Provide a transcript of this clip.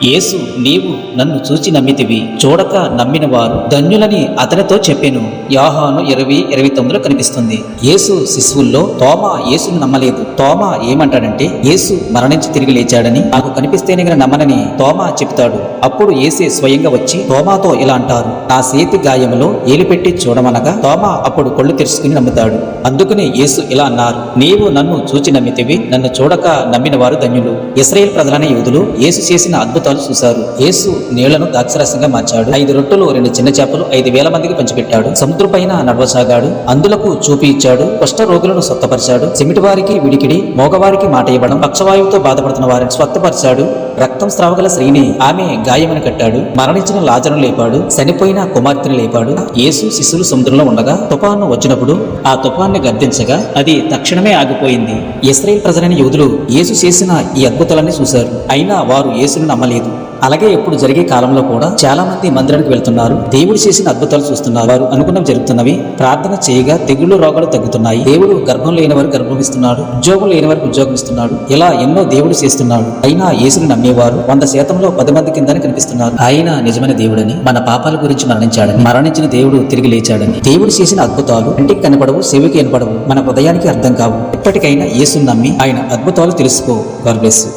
యేసు, నీవు నన్ను చూచి నమ్మితివి, చూడక నమ్మిన వారు ధన్యులని అతనితో చెప్పెను. యోహాను 20:29 కనిపిస్తుంది. యేసు శిశువుల్లో తోమా యేసును నమ్మలేదు. తోమా ఏమంటాడంటే, యేసు మరణించి తిరిగి లేచాడని, నాకు కనిపిస్తేనే నమ్మనని తోమా చెప్తాడు. అప్పుడు యేసే స్వయంగా వచ్చి తోమాతో ఇలా అంటారు, నా చేతి గాయములో ఏలుపెట్టి చూడమనగా తోమా అప్పుడు కళ్ళు తెరుచుకుని నమ్ముతాడు. అందుకనే యేసు ఇలా అన్నారు, నీవు నన్ను చూచి నమ్మితివి, నన్ను చూడక నమ్మిన వారు ధన్యులు. ఇశ్రాయేలు ప్రజలైన యూదులు యేసు చేసిన అద్భుతాలు చూశారు. యేసు నీళ్లను ద్రాక్షరసంగా మార్చాడు. 5 రొట్టెలు 2 చిన్న చేపలు 5,000 మందికి పంచిపెట్టాడు. సముద్రం పైన నడవసాగాడు. అందులకు చూపి ఇచ్చాడు. కుష్ఠ రోగులను స్వస్థపరిచాడు. చెమిటి వారికి విడికిడి, మోగవారికి మాట ఇవ్వడం, పక్షవాయువుతో బాధపడుతున్న వారిని స్వస్థపరిచాడు. రక్తం స్రావగల స్త్రీని ఆమె గాయమని కట్టాడు. మరణించిన లాజరును లేపాడు. చనిపోయిన కుమార్తెను లేపాడు. యేసు శిశువులు సముద్రంలో ఉండగా తుఫాను వచ్చినప్పుడు ఆ తుఫాన్ని గద్దించగా అది తక్షణమే ఆగిపోయింది. ఇశ్రాయేలు ప్రజలైన యూదులు యేసు చేసిన ఈ అద్భుతాలన్నీ చూశారు. అయినా వారు యేసును నమ్మలేదు. అలాగే ఎప్పుడు జరిగే కాలంలో కూడా చాలా మంది మందిరానికి వెళ్తున్నారు. దేవుడు చేసిన అద్భుతాలు చూస్తున్నారు. వారు అనుకున్నవి జరుగుతున్నవి. ప్రార్థన చేయగా తెగుళ్ళు రోగాలు తగ్గుతున్నాయి. దేవుడు గర్భం లేని వారికి గర్భం ఇస్తున్నాడు. ఉద్యోగం లేని వారికి ఉద్యోగం ఇస్తున్నాడు. ఇలా ఎన్నో దేవుడు చేస్తున్నాడు. అయినా యేసుని నమ్మేవారు 100%లో 10 మంది కిందని కనిపిస్తున్నారు. ఆయన నిజమైన దేవుడని, మన పాపాల గురించి మరణించాడని, మరణించిన దేవుడు తిరిగి లేచాడని, దేవుడు చేసిన అద్భుతాలు ఇంటికి కనపడవు, చెవికి వినపడవు, మన హృదయానికి అర్థం కావు. ఎప్పటికైనా యేసుని నమ్మి ఆయన అద్భుతాలు తెలుసుకో. God bless you.